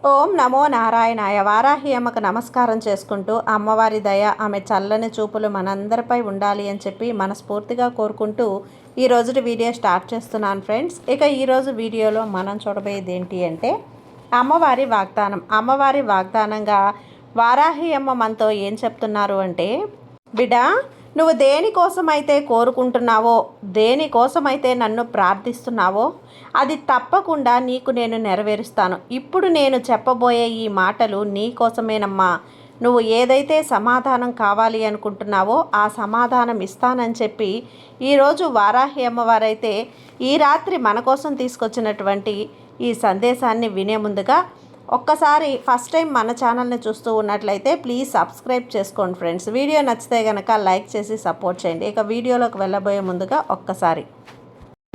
ఓం నమో నారాయణాయ. వారాహి అమ్మకు నమస్కారం చేసుకుంటూ అమ్మవారి దయ, ఆమె చల్లని చూపులు మనందరిపై ఉండాలి అని చెప్పి మనస్ఫూర్తిగా కోరుకుంటూ ఈరోజు వీడియో స్టార్ట్ చేస్తున్నాను ఫ్రెండ్స్. ఇక ఈరోజు వీడియోలో మనం చూడబోయేది ఏంటి అంటే అమ్మవారి వాగ్దానం. అమ్మవారి వాగ్దానంగా వారాహి అమ్మ మనతో ఏం చెప్తున్నారు అంటే, బిడ్డ, నువ్వు దేనికోసమైతే కోరుకుంటున్నావో, దేనికోసమైతే నన్ను ప్రార్థిస్తున్నావో అది తప్పకుండా నీకు నేను నెరవేరుస్తాను. ఇప్పుడు నేను చెప్పబోయే ఈ మాటలు నీకోసమేనమ్మా. నువ్వు ఏదైతే సమాధానం కావాలి అనుకుంటున్నావో ఆ సమాధానం ఇస్తానని చెప్పి ఈరోజు వారాహి అమ్మవారైతే ఈ రాత్రి మన కోసం తీసుకొచ్చినటువంటి ఈ సందేశాన్ని వినే ముందుగా ఒక్కసారి ఫస్ట్ టైం మన ఛానల్ని చూస్తూ ఉన్నట్లయితే ప్లీజ్ సబ్స్క్రైబ్ చేసుకోండి ఫ్రెండ్స్. వీడియో నచ్చితే కనుక లైక్ చేసి సపోర్ట్ చేయండి. ఇక వీడియోలోకి వెళ్ళబోయే ముందుగా ఒక్కసారి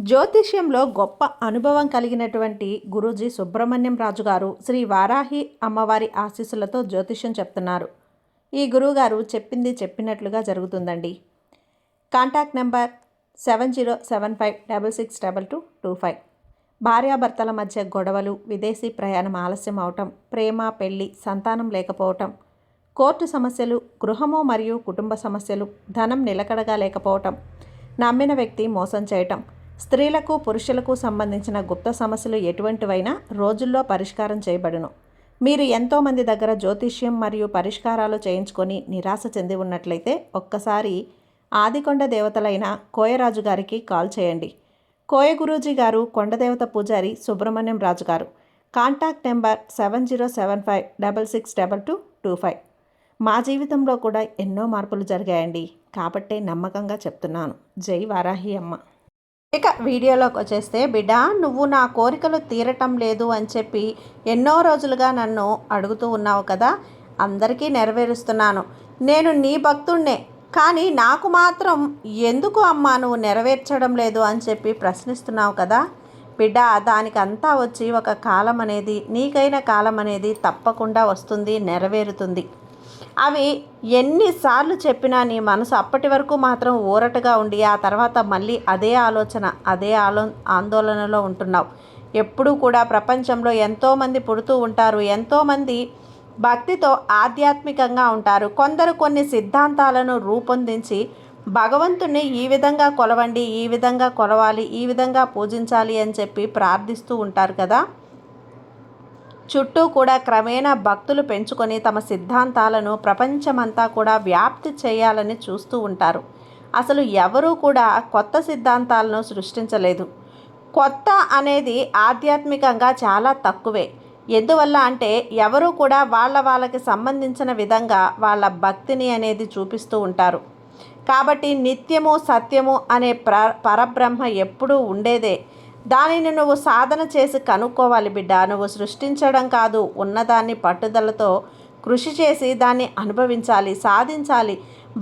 జ్యోతిష్యంలో గొప్ప అనుభవం కలిగినటువంటి గురూజీ సుబ్రహ్మణ్యం రాజు గారు శ్రీ వారాహి అమ్మవారి ఆశీస్సులతో జ్యోతిష్యం చెప్తున్నారు. ఈ గురువుగారు చెప్పింది చెప్పినట్లుగా జరుగుతుందండి. Contact number 7075662225. భార్యాభర్తల మధ్య గొడవలు, విదేశీ ప్రయాణం ఆలస్యం అవటం, ప్రేమ, పెళ్లి, సంతానం లేకపోవటం, కోర్టు సమస్యలు, గృహము మరియు కుటుంబ సమస్యలు, ధనం నిలకడగా లేకపోవటం, నమ్మిన వ్యక్తి మోసం చేయటం, స్త్రీలకు పురుషులకు సంబంధించిన గుప్త సమస్యలు ఎటువంటివైనా రోజుల్లో పరిష్కారం చేయబడును. మీరు ఎంతోమంది దగ్గర జ్యోతిష్యం మరియు పరిష్కారాలు చేయించుకొని నిరాశ చెంది ఉన్నట్లయితే ఒక్కసారి ఆదికొండ దేవతలైన కోయరాజు గారికి కాల్ చేయండి. కోయ గురూజీ గారు కొండదేవత పూజారి సుబ్రహ్మణ్యం రాజు గారు. Contact number 7075662225. మా జీవితంలో కూడా ఎన్నో మార్పులు జరిగాయండి, కాబట్టే నమ్మకంగా చెప్తున్నాను. జై వారాహి అమ్మ. ఇక వీడియోలోకి వచ్చేస్తే, బిడ్డ, నువ్వు నా కోరికలు తీరటం లేదు అని చెప్పి ఎన్నో రోజులుగా నన్ను అడుగుతూ ఉన్నావు కదా, అందరికీ నెరవేరుస్తున్నాను. నేను నీ భక్తుణ్ణే, కానీ నాకు మాత్రం ఎందుకు అమ్మా నువ్వు నెరవేర్చడం లేదు అని చెప్పి ప్రశ్నిస్తున్నావు కదా బిడ్డ. దానికంతా వచ్చి ఒక కాలం అనేది, నీకైన కాలం అనేది తప్పకుండా వస్తుంది, నెరవేరుతుంది. అవి ఎన్నిసార్లు చెప్పినా నీ మనసు అప్పటి వరకు మాత్రం ఊరటగా ఉండి ఆ తర్వాత మళ్ళీ అదే ఆలోచన, అదే ఆందోళనలో ఉంటున్నావు. ఎప్పుడూ కూడా ప్రపంచంలో ఎంతోమంది పుడుతూ ఉంటారు, ఎంతోమంది భక్తితో ఆధ్యాత్మికంగా ఉంటారు. కొందరు కొన్ని సిద్ధాంతాలను రూపొందించి భగవంతుణ్ణి ఈ విధంగా కొలవండి, ఈ విధంగా కొలవాలి, ఈ విధంగా పూజించాలి అని చెప్పి ప్రార్థిస్తూ ఉంటారు కదా. చుట్టూ కూడా క్రమేణా భక్తులు పెంచుకొని తమ సిద్ధాంతాలను ప్రపంచమంతా కూడా వ్యాప్తి చేయాలని చూస్తూ ఉంటారు. అసలు ఎవరూ కూడా కొత్త సిద్ధాంతాలను సృష్టించలేదు. కొత్త అనేది ఆధ్యాత్మికంగా చాలా తక్కువే. ఎందువల్ల అంటే ఎవరూ కూడా వాళ్ళకి సంబంధించిన విధంగా వాళ్ళ భక్తిని అనేది చూపిస్తూ ఉంటారు. కాబట్టి నిత్యము సత్యము అనే పరబ్రహ్మ ఎప్పుడూ ఉండేదే. దానిని నువ్వు సాధన చేసి కనుక్కోవాలి బిడ్డ. నువ్వు సృష్టించడం కాదు, ఉన్నదాన్ని పట్టుదలతో కృషి చేసి దాన్ని అనుభవించాలి, సాధించాలి.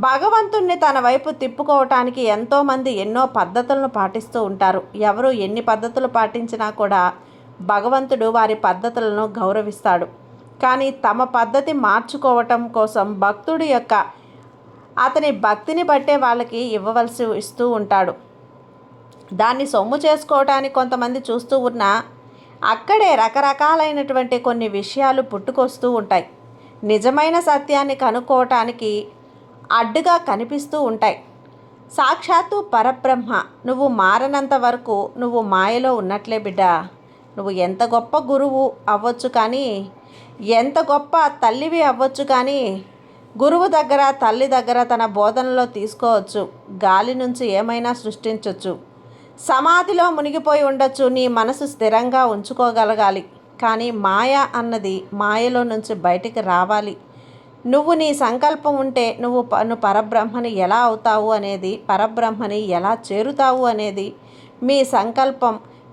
భగవంతుణ్ణి తన వైపు తిప్పుకోవటానికి ఎంతోమంది ఎన్నో పద్ధతులను పాటిస్తూ ఉంటారు. ఎవరు ఎన్ని పద్ధతులు పాటించినా కూడా భగవంతుడు వారి పద్ధతులను గౌరవిస్తాడు. కానీ తమ పద్ధతి మార్చుకోవటం కోసం భక్తుడి యొక్క అతని భక్తిని బట్టే వాళ్ళకి ఇస్తూ ఉంటాడు. దాన్ని సొమ్ము చేసుకోవటానికి కొంతమంది చూస్తూ ఉన్నా అక్కడే రకరకాలైనటువంటి కొన్ని విషయాలు పుట్టుకొస్తూ ఉంటాయి. నిజమైన సత్యాన్ని కనుక్కోవటానికి అడ్డుగా కనిపిస్తూ ఉంటాయి. సాక్షాత్తు పరబ్రహ్మ నువ్వు మారనంత వరకు నువ్వు మాయలో ఉన్నట్లే బిడ్డ. నువ్వు ఎంత గొప్ప గురువు అవ్వచ్చు కానీ, ఎంత గొప్ప తల్లివి అవ్వచ్చు కానీ, గురువు దగ్గర, తల్లి దగ్గర తన బోధనలో తీసుకోవచ్చు. గాలి నుంచి ఏమైనా సృష్టించవచ్చు. సమాధిలో మునిగిపోయి ఉండొచ్చు. నీ మనసు స్థిరంగా ఉంచుకోగలగాలి. కానీ మాయ అన్నది మాయలో నుంచి బయటికి రావాలి. నువ్వు నీ సంకల్పం ఉంటే నువ్వు పరబ్రహ్మని ఎలా అవుతావు అనేది, పరబ్రహ్మని ఎలా చేరుతావు అనేది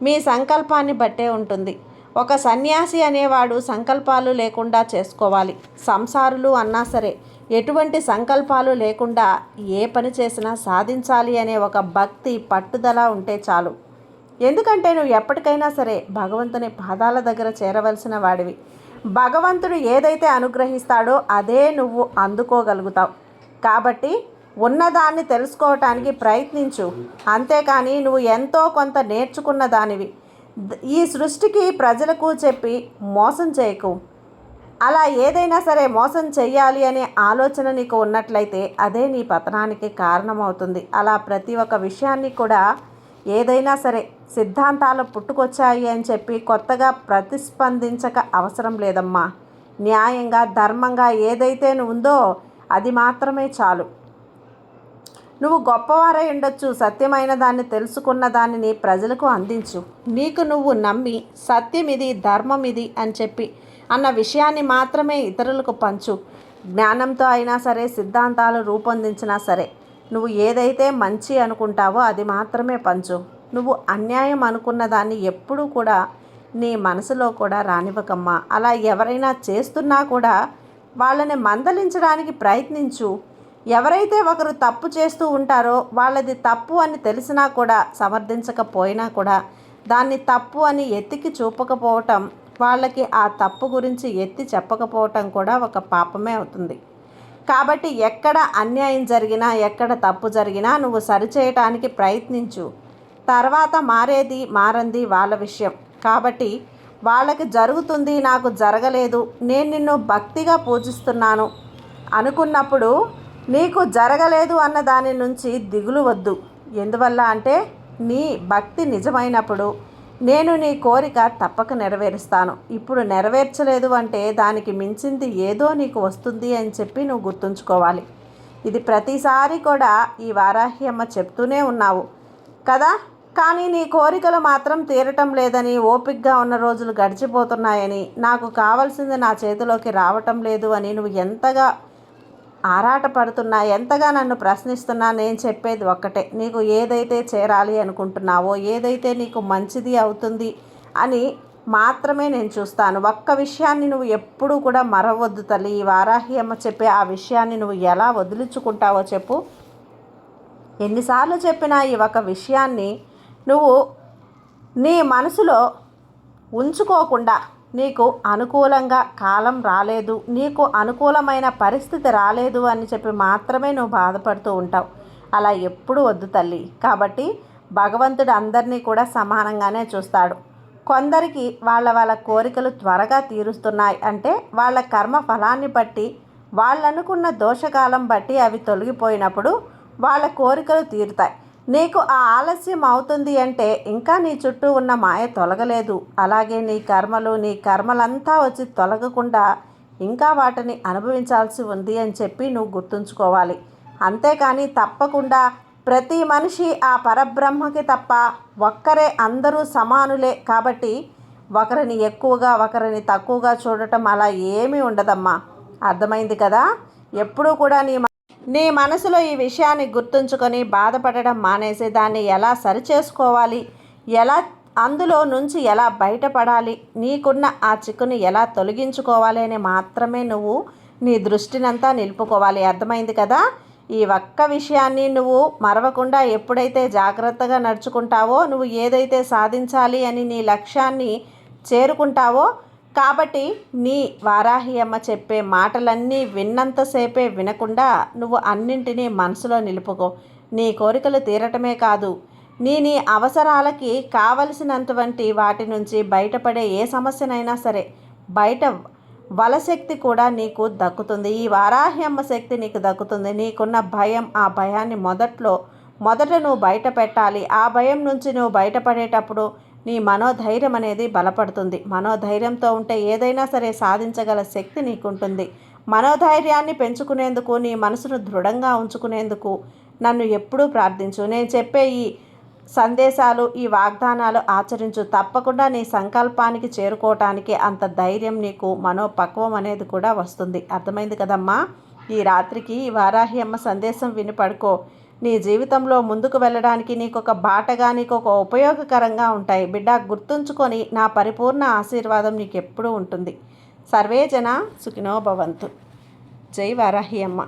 మీ సంకల్పాన్ని బట్టే ఉంటుంది. ఒక సన్యాసి అనేవాడు సంకల్పాలు లేకుండా చేసుకోవాలి. సంసారులు అన్నా సరే ఎటువంటి సంకల్పాలు లేకుండా ఏ పని చేసినా సాధించాలి అనే ఒక భక్తి, పట్టుదల ఉంటే చాలు. ఎందుకంటే నువ్వు ఎప్పటికైనా సరే భగవంతుని పాదాల దగ్గర చేరవలసిన వాడివి. భగవంతుడు ఏదైతే అనుగ్రహిస్తాడో అదే నువ్వు అందుకోగలుగుతావు. కాబట్టి ఉన్నదాన్ని తెలుసుకోవటానికి ప్రయత్నించు. అంతేకాని నువ్వు ఎంతో కొంత నేర్చుకున్న దానివి, ఈ సృష్టికి ప్రజలకు చెప్పి మోసం చేయకు. అలా ఏదైనా సరే మోసం చెయ్యాలి అనే ఆలోచన నీకు ఉన్నట్లయితే అదే నీ పతనానికి కారణమవుతుంది. అలా ప్రతి ఒక్క విషయాన్ని కూడా ఏదైనా సరే సిద్ధాంతాలు పుట్టుకొచ్చాయి అని చెప్పి కొత్తగా ప్రతిస్పందించక అవసరం లేదమ్మా. న్యాయంగా ధర్మంగా ఏదైతే ఉందో అది మాత్రమే చాలు. నువ్వు గొప్పవారై ఉండొచ్చు, సత్యమైన దాన్ని తెలుసుకున్న దానిని ప్రజలకు అందించు. నీకు నువ్వు నమ్మి సత్యం ఇది ధర్మం ఇది అని చెప్పి అన్న విషయాన్ని మాత్రమే ఇతరులకు పంచు. జ్ఞానంతో అయినా సరే సిద్ధాంతాలు రూపొందించినా సరే నువ్వు ఏదైతే మంచి అనుకుంటావో అది మాత్రమే పంచు. నువ్వు అన్యాయం అనుకున్న దాన్ని ఎప్పుడూ కూడా నీ మనసులో కూడా రానివ్వకమ్మా. అలా ఎవరైనా చేస్తున్నా కూడా వాళ్ళని మందలించడానికి ప్రయత్నించు. ఎవరైతే ఒకరు తప్పు చేస్తూ ఉంటారో వాళ్ళది తప్పు అని తెలిసినా కూడా సమర్థించకపోయినా కూడా దాన్ని తప్పు అని ఎత్తికి చూపకపోవటం, వాళ్ళకి ఆ తప్పు గురించి ఎత్తి చెప్పకపోవటం కూడా ఒక పాపమే అవుతుంది. కాబట్టి ఎక్కడ అన్యాయం జరిగినా ఎక్కడ తప్పు జరిగినా నువ్వు సరిచేయటానికి ప్రయత్నించు. తర్వాత మారంది వాళ్ళ విషయం. కాబట్టి వాళ్ళకి జరుగుతుంది, నాకు జరగలేదు, నేను నిన్ను భక్తిగా పూజిస్తున్నాను అనుకున్నప్పుడు నీకు జరగలేదు అన్న దాని నుంచి దిగులు వద్దు. ఎందువల్ల అంటే నీ భక్తి నిజమైనప్పుడు నేను నీ కోరిక తప్పక నెరవేరుస్తాను. ఇప్పుడు నెరవేర్చలేదు అంటే దానికి మించింది ఏదో నీకు వస్తుంది అని చెప్పి నువ్వు గుర్తుంచుకోవాలి. ఇది ప్రతిసారి కూడా ఈ వారాహి అమ్మ చెప్తూనే ఉన్నావు కదా. కానీ నీ కోరికలు మాత్రం తీరటం లేదని, ఓపికగా ఉన్న రోజులు గడిచిపోతున్నాయని, నాకు కావాల్సింది నా చేతిలోకి రావటం లేదు అని నువ్వు ఎంతగా ఆరాటపడుతున్నా, ఎంతగా నన్ను ప్రశ్నిస్తున్నా నేను చెప్పేది ఒక్కటే, నీకు ఏదైతే చేరాలి అనుకుంటున్నావో, ఏదైతే నీకు మంచిది అవుతుంది అని మాత్రమే నేను చూస్తాను. ఒక్క విషయాన్ని నువ్వు ఎప్పుడూ కూడా మరవద్దు తల్లి. ఈ వారాహి అమ్మ చెప్పే ఆ విషయాన్ని నువ్వు ఎలా వదిలించుకుంటావో చెప్పు. ఎన్నిసార్లు చెప్పినా ఈ ఒక విషయాన్ని నువ్వు నీ మనసులో ఉంచుకోకుండా, నీకు అనుకూలంగా కాలం రాలేదు, నీకు అనుకూలమైన పరిస్థితి రాలేదు అని చెప్పి మాత్రమే నువ్వు బాధపడుతూ ఉంటావు. అలా ఎప్పుడు వద్దు తల్లి. కాబట్టి భగవంతుడు అందరినీ కూడా సమానంగానే చూస్తాడు. కొందరికి వాళ్ళ కోరికలు త్వరగా తీరుస్తున్నాయి అంటే వాళ్ళ కర్మ ఫలాన్ని బట్టి, వాళ్ళనుకున్న దోషకాలం బట్టి అవి తొలగిపోయినప్పుడు వాళ్ళ కోరికలు తీరుతాయి. నీకు ఆ ఆలస్యం అవుతుంది అంటే ఇంకా నీ చుట్టూ ఉన్న మాయ తొలగలేదు. అలాగే నీ కర్మలంతా వచ్చి తొలగకుండా ఇంకా వాటిని అనుభవించాల్సి ఉంది అని చెప్పి నువ్వు గుర్తుంచుకోవాలి. అంతేకాని తప్పకుండా ప్రతి మనిషి ఆ పరబ్రహ్మకి తప్ప ఒక్కరే, అందరూ సమానులే. కాబట్టి ఒకరిని ఎక్కువగా ఒకరిని తక్కువగా చూడటం అలా ఏమీ ఉండదమ్మా. అర్థమైంది కదా. ఎప్పుడూ కూడా నీ మనసులో ఈ విషయాన్ని గుర్తుంచుకొని బాధపడడం మానేసి దాన్ని ఎలా సరిచేసుకోవాలి, అందులో నుంచి ఎలా బయటపడాలి, నీకున్న ఆ చిక్కుని ఎలా తొలగించుకోవాలి అని మాత్రమే నువ్వు నీ దృష్టినంతా నిలుపుకోవాలి. అర్థమైంది కదా. ఈ ఒక్క విషయాన్ని నువ్వు మరవకుండా ఎప్పుడైతే జాగ్రత్తగా నడుచుకుంటావో, నువ్వు ఏదైతే సాధించాలి అని నీ లక్ష్యాన్ని చేరుకుంటావో, కాబట్టి నీ వారాహి అమ్మ చెప్పే మాటలన్నీ విన్నంతసేపే వినకుండా నువ్వు అన్నింటినీ మనసులో నిలుపుకో. నీ కోరికలు తీరటమే కాదు, నీ అవసరాలకి కావలసినంటువంటి వాటి నుంచి బయటపడే ఏ సమస్యనైనా సరే బయట వలశక్తి కూడా నీకు దక్కుతుంది. ఈ వారాహి అమ్మ శక్తి నీకు దక్కుతుంది. నీకున్న భయం, ఆ భయాన్ని మొదట నువ్వు బయట పెట్టాలి. ఆ భయం నుంచి నువ్వు బయటపడేటప్పుడు నీ మనోధైర్యం అనేది బలపడుతుంది. మనోధైర్యంతో ఉంటే ఏదైనా సరే సాధించగల శక్తి నీకుంటుంది. మనోధైర్యాన్ని పెంచుకునేందుకు, నీ మనసును దృఢంగా ఉంచుకునేందుకు నన్ను ఎప్పుడూ ప్రార్థించు. నేను చెప్పే ఈ సందేశాలు, ఈ వాగ్దానాలు ఆచరించు. తప్పకుండా నీ సంకల్పానికి చేరుకోవటానికి అంత ధైర్యం, నీకు మనోపక్వం అనేది కూడా వస్తుంది. అర్థమైంది కదమ్మా. ఈ రాత్రికి ఈ వారాహి అమ్మ సందేశం విని పడుకో. నీ జీవితంలో ముందుకు వెళ్ళడానికి నీకొక బాటగా, నీకొక ఉపయోగకరంగా ఉంటాయి. బిడ్డ, గుర్తుంచుకొని నా పరిపూర్ణ ఆశీర్వాదం నీకు ఎప్పుడూ ఉంటుంది. సర్వే జన సుఖినో భవంతు. జై వారాహి అమ్మ.